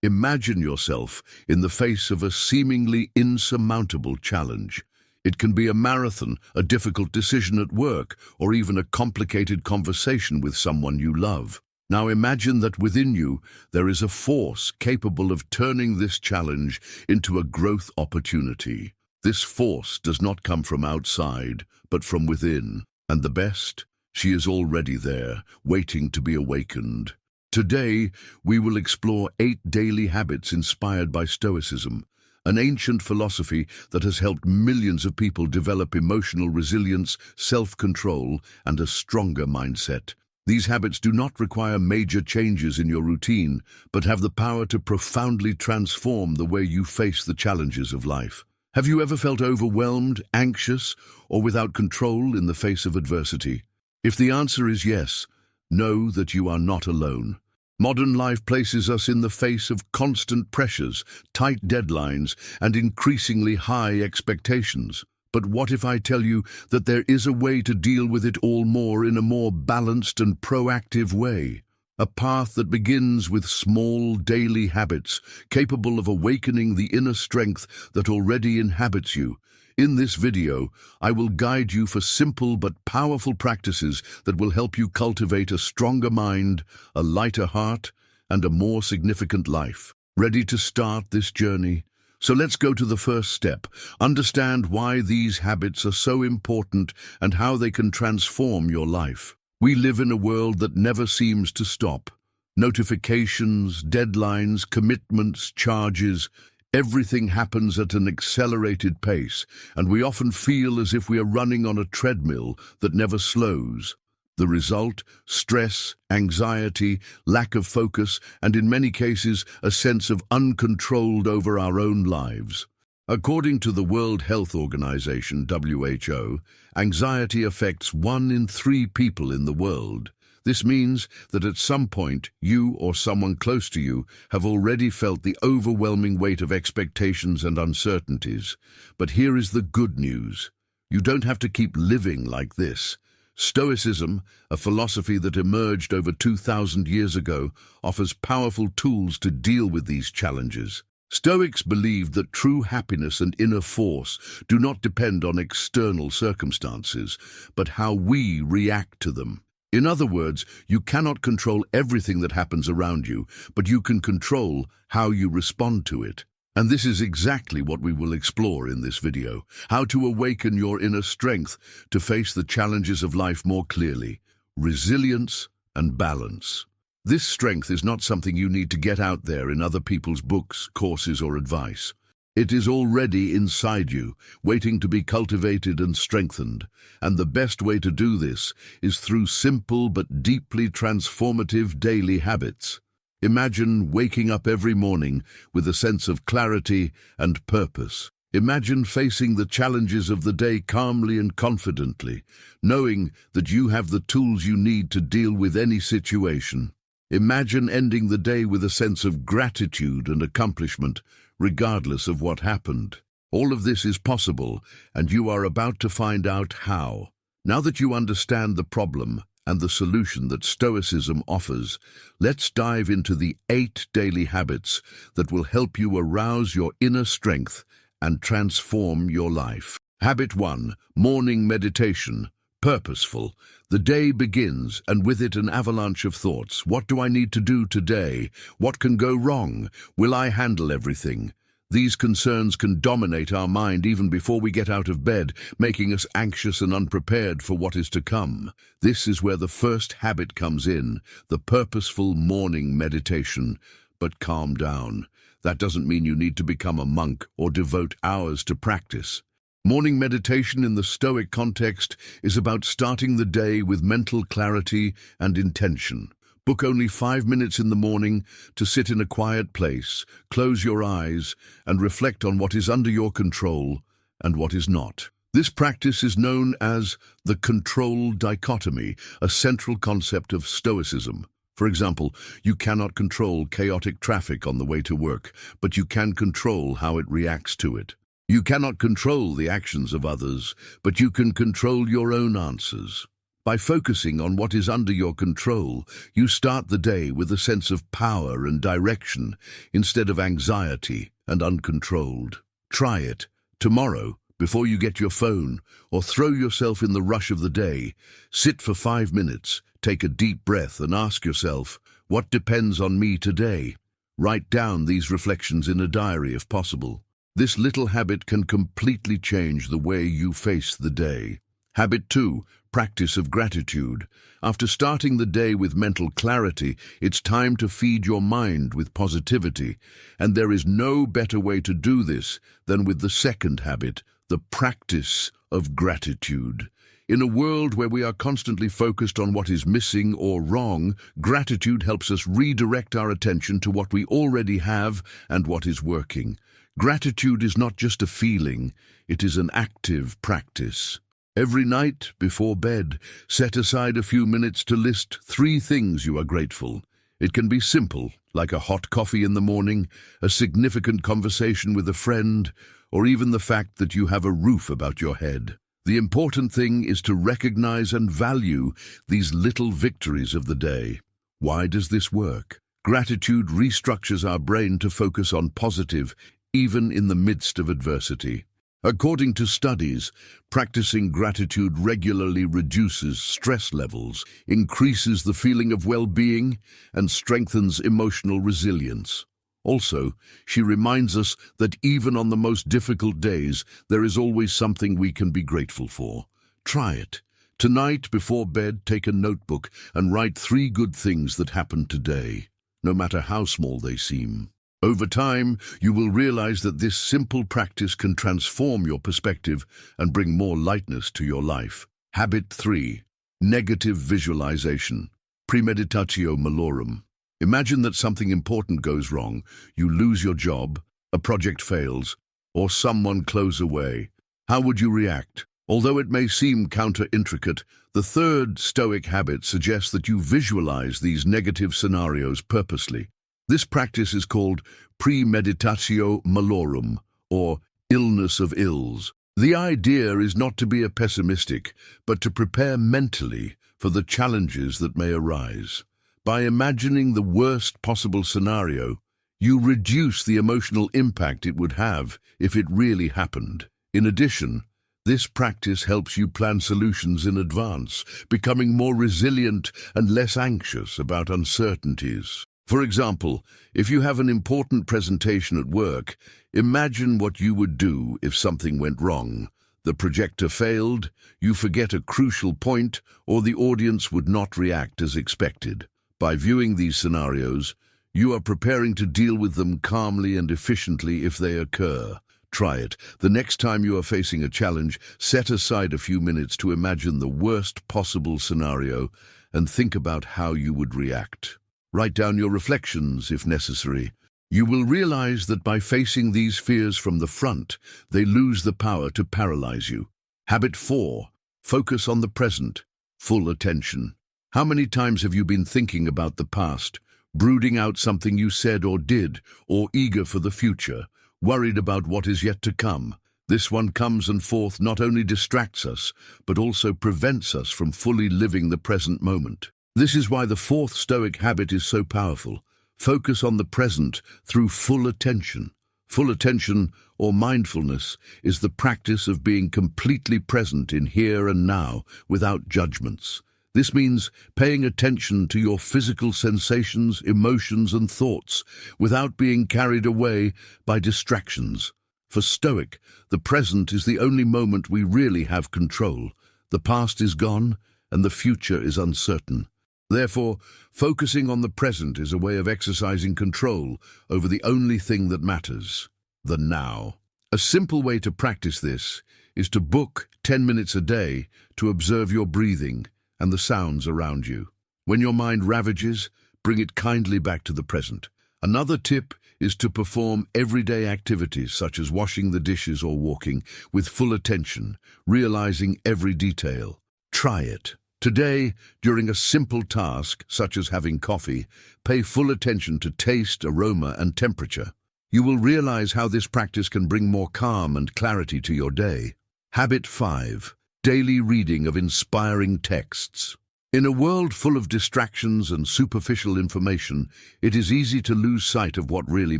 Imagine yourself in the face of a seemingly insurmountable challenge. It can be a marathon, a difficult decision at work, or even a complicated conversation with someone you love. Now imagine that within you there is a force capable of turning this challenge into a growth opportunity. This force does not come from outside, but from within. And the best? She is already there, waiting to be awakened. Today, we will explore 8 daily habits inspired by Stoicism, an ancient philosophy that has helped millions of people develop emotional resilience, self-control, and a stronger mindset. These habits do not require major changes in your routine, but have the power to profoundly transform the way you face the challenges of life. Have you ever felt overwhelmed, anxious, or without control in the face of adversity? If the answer is yes, know that you are not alone. Modern life places us in the face of constant pressures, tight deadlines, and increasingly high expectations. But what if I tell you that there is a way to deal with it all in a more balanced and proactive way? A path that begins with small daily habits, capable of awakening the inner strength that already inhabits you. In this video, I will guide you for simple but powerful practices that will help you cultivate a stronger mind, a lighter heart, and a more significant life. Ready to start this journey? So let's go to the first step. Understand why these habits are so important and how they can transform your life. We live in a world that never seems to stop. Notifications, deadlines, commitments, charges, everything happens at an accelerated pace, and we often feel as if we are running on a treadmill that never slows. The result? Stress, anxiety, lack of focus, and in many cases, a sense of uncontrolled over our own lives. According to the World Health Organization, WHO, anxiety affects 1 in 3 people in the world. This means that at some point, you or someone close to you have already felt the overwhelming weight of expectations and uncertainties. But here is the good news. You don't have to keep living like this. Stoicism, a philosophy that emerged over 2,000 years ago, offers powerful tools to deal with these challenges. Stoics believed that true happiness and inner force do not depend on external circumstances, but how we react to them. In other words, you cannot control everything that happens around you, but you can control how you respond to it. And this is exactly what we will explore in this video: how to awaken your inner strength to face the challenges of life more clearly. Resilience and balance. This strength is not something you need to get out there in other people's books, courses, or advice. It is already inside you, waiting to be cultivated and strengthened. And the best way to do this is through simple but deeply transformative daily habits. Imagine waking up every morning with a sense of clarity and purpose. Imagine facing the challenges of the day calmly and confidently, knowing that you have the tools you need to deal with any situation. Imagine ending the day with a sense of gratitude and accomplishment, regardless of what happened. All of this is possible, and you are about to find out how. Now that you understand the problem and the solution that Stoicism offers, let's dive into the 8 daily habits that will help you arouse your inner strength and transform your life. Habit 1: morning meditation. Purposeful. The day begins, and with it an avalanche of thoughts. What do I need to do today? What can go wrong? Will I handle everything? These concerns can dominate our mind even before we get out of bed, making us anxious and unprepared for what is to come. This is where the first habit comes in, the purposeful morning meditation. But calm down. That doesn't mean you need to become a monk or devote hours to practice. Morning meditation in the Stoic context is about starting the day with mental clarity and intention. Book only 5 minutes in the morning to sit in a quiet place, close your eyes, and reflect on what is under your control and what is not. This practice is known as the control dichotomy, a central concept of Stoicism. For example, you cannot control chaotic traffic on the way to work, but you can control how it reacts to it. You cannot control the actions of others, but you can control your own answers. By focusing on what is under your control, you start the day with a sense of power and direction instead of anxiety and uncontrolled. Try it tomorrow before you get your phone, or throw yourself in the rush of the day. Sit for 5 minutes, take a deep breath and ask yourself, what depends on me today? Write down these reflections in a diary if possible. This little habit can completely change the way you face the day. Habit 2, practice of gratitude. After starting the day with mental clarity, it's time to feed your mind with positivity. And there is no better way to do this than with the second habit, the practice of gratitude. In a world where we are constantly focused on what is missing or wrong, gratitude helps us redirect our attention to what we already have and what is working. Gratitude is not just a feeling, it is an active practice. Every night, before bed, set aside a few minutes to list 3 things you are grateful. It can be simple, like a hot coffee in the morning, a significant conversation with a friend, or even the fact that you have a roof about your head. The important thing is to recognize and value these little victories of the day. Why does this work? Gratitude restructures our brain to focus on positive, even in the midst of adversity. According to studies, practicing gratitude regularly reduces stress levels, increases the feeling of well-being, and strengthens emotional resilience. Also, she reminds us that even on the most difficult days, there is always something we can be grateful for. Try it. Tonight, before bed, take a notebook and write 3 good things that happened today, no matter how small they seem. Over time, you will realize that this simple practice can transform your perspective and bring more lightness to your life. Habit 3. Negative visualization. Premeditatio malorum. Imagine that something important goes wrong, you lose your job, a project fails, or someone close away. How would you react? Although it may seem counter-intricate, the third Stoic habit suggests that you visualize these negative scenarios purposely. This practice is called premeditatio malorum, or illness of ills. The idea is not to be pessimistic, but to prepare mentally for the challenges that may arise. By imagining the worst possible scenario, you reduce the emotional impact it would have if it really happened. In addition, this practice helps you plan solutions in advance, becoming more resilient and less anxious about uncertainties. For example, if you have an important presentation at work, imagine what you would do if something went wrong. The projector failed, you forget a crucial point, or the audience would not react as expected. By viewing these scenarios, you are preparing to deal with them calmly and efficiently if they occur. Try it. The next time you are facing a challenge, set aside a few minutes to imagine the worst possible scenario and think about how you would react. Write down your reflections if necessary. You will realize that by facing these fears from the front, they lose the power to paralyze you. Habit 4. Focus on the present. Full attention. How many times have you been thinking about the past, brooding out something you said or did, or eager for the future, worried about what is yet to come? This one comes and forth not only distracts us, but also prevents us from fully living the present moment. This is why the 4th Stoic habit is so powerful. Focus on the present through full attention. Full attention, or mindfulness, is the practice of being completely present in here and now, without judgments. This means paying attention to your physical sensations, emotions, and thoughts, without being carried away by distractions. For Stoic, the present is the only moment we really have control. The past is gone, and the future is uncertain. Therefore, focusing on the present is a way of exercising control over the only thing that matters, the now. A simple way to practice this is to book 10 minutes a day to observe your breathing and the sounds around you. When your mind ravages, bring it kindly back to the present. Another tip is to perform everyday activities such as washing the dishes or walking with full attention, realizing every detail. Try it. Today, during a simple task, such as having coffee, pay full attention to taste, aroma, and temperature. You will realize how this practice can bring more calm and clarity to your day. Habit 5. daily reading of inspiring texts. In a world full of distractions and superficial information, it is easy to lose sight of what really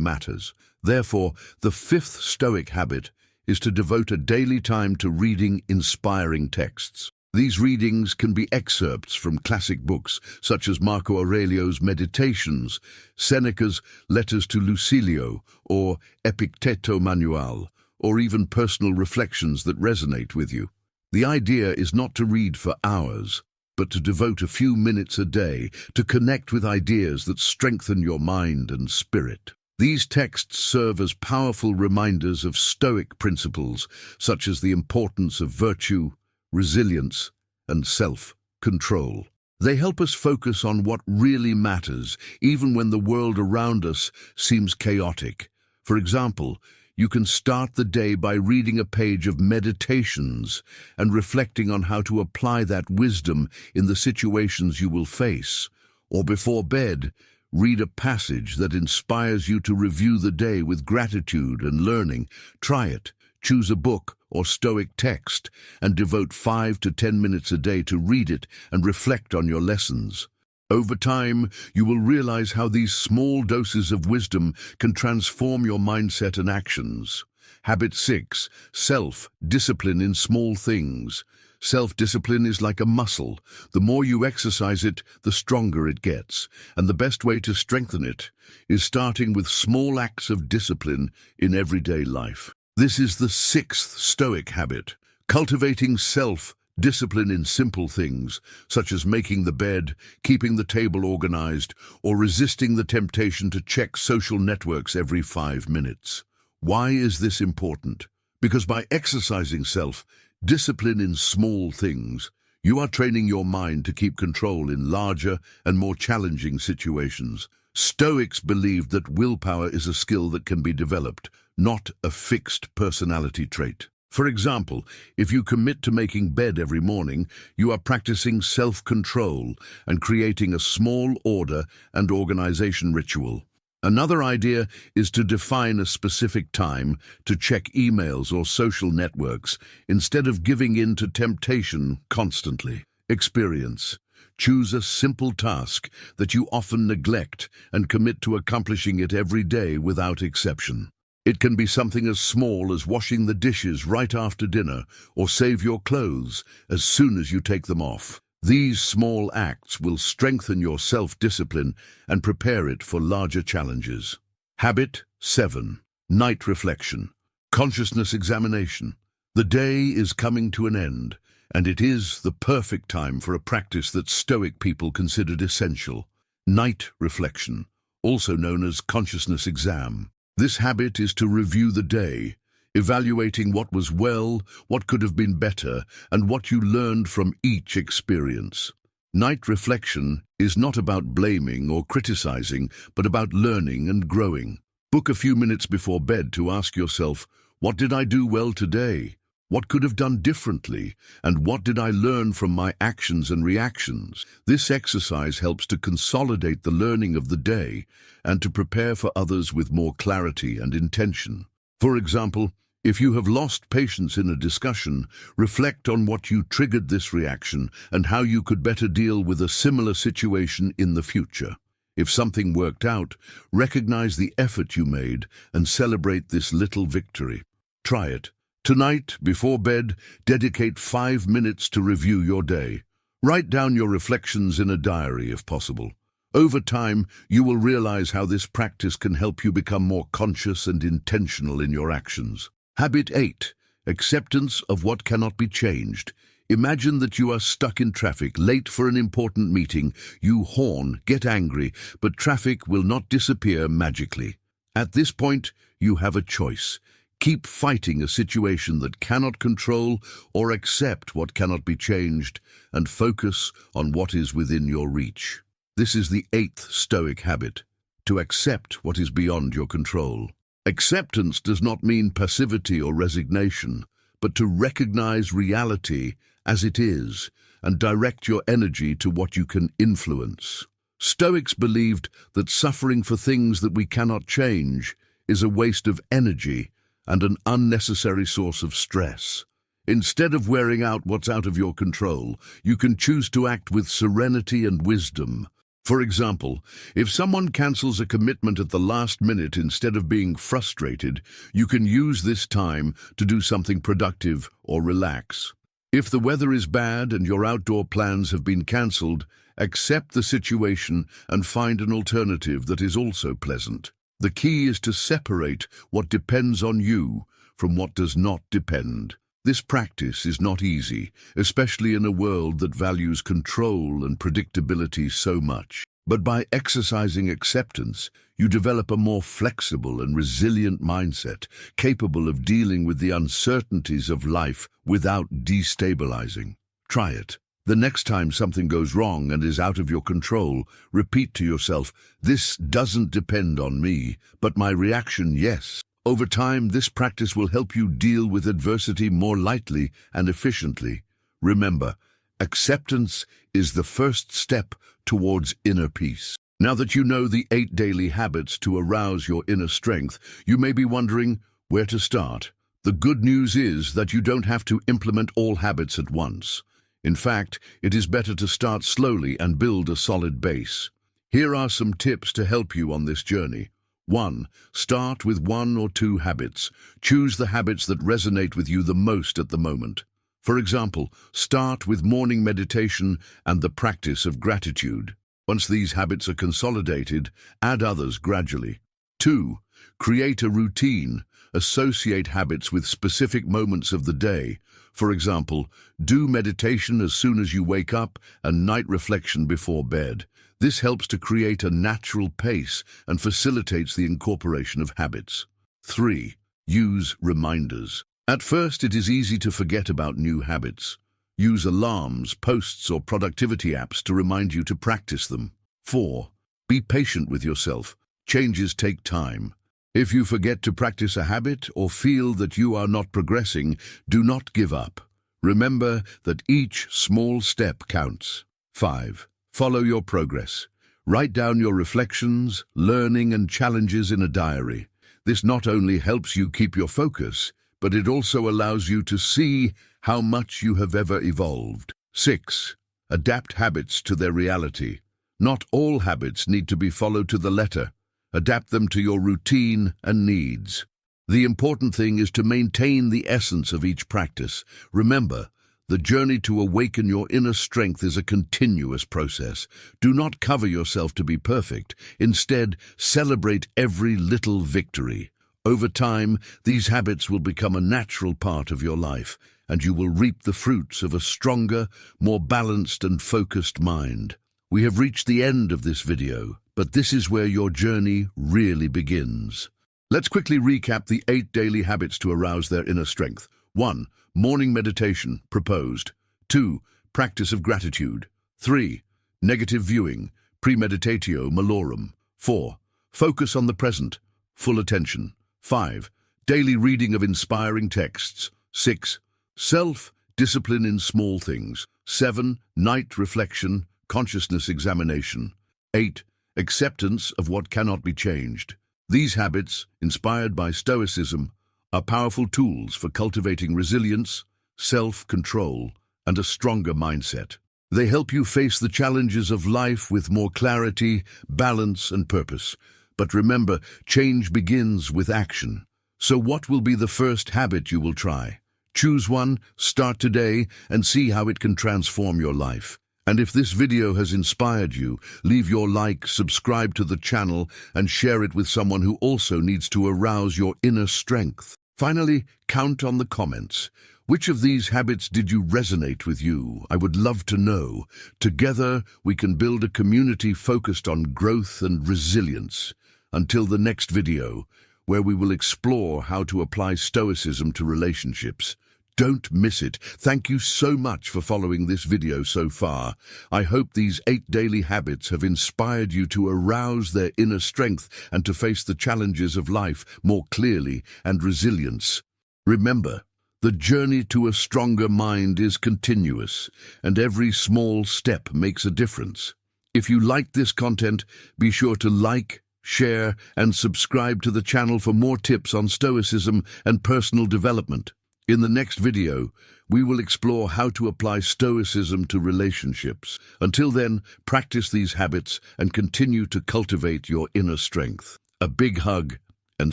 matters. Therefore, the fifth Stoic habit is to devote a daily time to reading inspiring texts. These readings can be excerpts from classic books such as Marco Aurelius' Meditations, Seneca's Letters to Lucilio, or Epictetus Manual, or even personal reflections that resonate with you. The idea is not to read for hours, but to devote a few minutes a day to connect with ideas that strengthen your mind and spirit. These texts serve as powerful reminders of Stoic principles, such as the importance of virtue, resilience, and self-control. They help us focus on what really matters, even when the world around us seems chaotic. For example, you can start the day by reading a page of Meditations and reflecting on how to apply that wisdom in the situations you will face. Or before bed, read a passage that inspires you to review the day with gratitude and learning. Try it. Choose a book or Stoic text and devote 5 to 10 minutes a day to read it and reflect on your lessons. Over time, you will realize how these small doses of wisdom can transform your mindset and actions. Habit 6. Self-discipline in small things. Self-discipline is like a muscle. The more you exercise it, the stronger it gets. And the best way to strengthen it is starting with small acts of discipline in everyday life. This is the sixth Stoic habit, cultivating self-discipline in simple things, such as making the bed, keeping the table organized, or resisting the temptation to check social networks every 5 minutes. Why is this important? Because by exercising self-discipline in small things, you are training your mind to keep control in larger and more challenging situations. Stoics believed that willpower is a skill that can be developed, not a fixed personality trait. For example, if you commit to making bed every morning, you are practicing self-control and creating a small order and organization ritual. Another idea is to define a specific time to check emails or social networks instead of giving in to temptation constantly. Experience. Choose a simple task that you often neglect and commit to accomplishing it every day without exception. It can be something as small as washing the dishes right after dinner or save your clothes as soon as you take them off. These small acts will strengthen your self-discipline and prepare it for larger challenges. Habit 7. Night reflection. Consciousness examination. The day is coming to an end, and it is the perfect time for a practice that Stoic people considered essential. Night reflection, also known as consciousness exam. This habit is to review the day, evaluating what was well, what could have been better, and what you learned from each experience. Night reflection is not about blaming or criticizing, but about learning and growing. Book a few minutes before bed to ask yourself, what did I do well today? What could have done differently? And what did I learn from my actions and reactions? This exercise helps to consolidate the learning of the day and to prepare for others with more clarity and intention. For example, if you have lost patience in a discussion, reflect on what you triggered this reaction and how you could better deal with a similar situation in the future. If something worked out, recognize the effort you made and celebrate this little victory. Try it. Tonight, before bed, dedicate 5 minutes to review your day. Write down your reflections in a diary if possible. Over time, you will realize how this practice can help you become more conscious and intentional in your actions. Habit 8. Acceptance of what cannot be changed. Imagine that you are stuck in traffic, late for an important meeting. You horn, get angry, but traffic will not disappear magically. At this point, you have a choice. Keep fighting a situation that cannot control or accept what cannot be changed and focus on what is within your reach. This is the 8th Stoic habit, to accept what is beyond your control. Acceptance does not mean passivity or resignation, but to recognize reality as it is and direct your energy to what you can influence. Stoics believed that suffering for things that we cannot change is a waste of energy and an unnecessary source of stress. Instead of wearing out what's out of your control, you can choose to act with serenity and wisdom. For example, if someone cancels a commitment at the last minute instead of being frustrated, you can use this time to do something productive or relax. If the weather is bad and your outdoor plans have been cancelled, accept the situation and find an alternative that is also pleasant. The key is to separate what depends on you from what does not depend. This practice is not easy, especially in a world that values control and predictability so much. But by exercising acceptance, you develop a more flexible and resilient mindset, capable of dealing with the uncertainties of life without destabilizing. Try it. The next time something goes wrong and is out of your control, repeat to yourself, "This doesn't depend on me, but my reaction, yes." Over time, this practice will help you deal with adversity more lightly and efficiently. Remember, acceptance is the first step towards inner peace. Now that you know the 8 daily habits to arouse your inner strength, you may be wondering where to start. The good news is that you don't have to implement all habits at once. In fact, it is better to start slowly and build a solid base. Here are some tips to help you on this journey. 1. Start with 1 or 2 habits. Choose the habits that resonate with you the most at the moment. For example, start with morning meditation and the practice of gratitude. Once these habits are consolidated, add others gradually. 2. Create a routine. Associate habits with specific moments of the day. For example, do meditation as soon as you wake up and night reflection before bed. This helps to create a natural pace and facilitates the incorporation of habits. 3. Use reminders. At first, it is easy to forget about new habits. Use alarms, posts, or productivity apps to remind you to practice them. 4. Be patient with yourself. Changes take time. If you forget to practice a habit or feel that you are not progressing, do not give up. Remember that each small step counts. 5. Follow your progress. Write down your reflections, learning, and challenges in a diary. This not only helps you keep your focus, but it also allows you to see how much you have ever evolved. 6. Adapt habits to their reality. Not all habits need to be followed to the letter. Adapt them to your routine and needs. The important thing is to maintain the essence of each practice. Remember, the journey to awaken your inner strength is a continuous process. Do not cover yourself to be perfect. Instead, celebrate every little victory. Over time, these habits will become a natural part of your life, and you will reap the fruits of a stronger, more balanced and focused mind. We have reached the end of this video, but this is where your journey really begins. Let's quickly recap the 8 daily habits to arouse their inner strength. 1. Morning meditation, proposed. 2. Practice of gratitude. 3. Negative viewing, premeditatio malorum. 4. Focus on the present, full attention. 5. Daily reading of inspiring texts. 6. Self-discipline in small things. 7. Night reflection, consciousness examination. 8. Acceptance of what cannot be changed. These habits, inspired by Stoicism, are powerful tools for cultivating resilience, self-control, and a stronger mindset. They help you face the challenges of life with more clarity, balance, and purpose. But remember, change begins with action. So what will be the first habit you will try? Choose one, start today, and see how it can transform your life. And if this video has inspired you, leave your like, subscribe to the channel, and share it with someone who also needs to arouse your inner strength. Finally, count on the comments. Which of these habits did you resonate with you? I would love to know. Together, we can build a community focused on growth and resilience. Until the next video, where we will explore how to apply Stoicism to relationships. Don't miss it. Thank you so much for following this video so far. I hope these 8 daily habits have inspired you to arouse their inner strength and to face the challenges of life more clearly and resilience. Remember, the journey to a stronger mind is continuous, and every small step makes a difference. If you liked this content, be sure to like, share, and subscribe to the channel for more tips on Stoicism and personal development. In the next video, we will explore how to apply Stoicism to relationships. Until then, practice these habits and continue to cultivate your inner strength. A big hug, and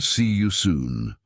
see you soon.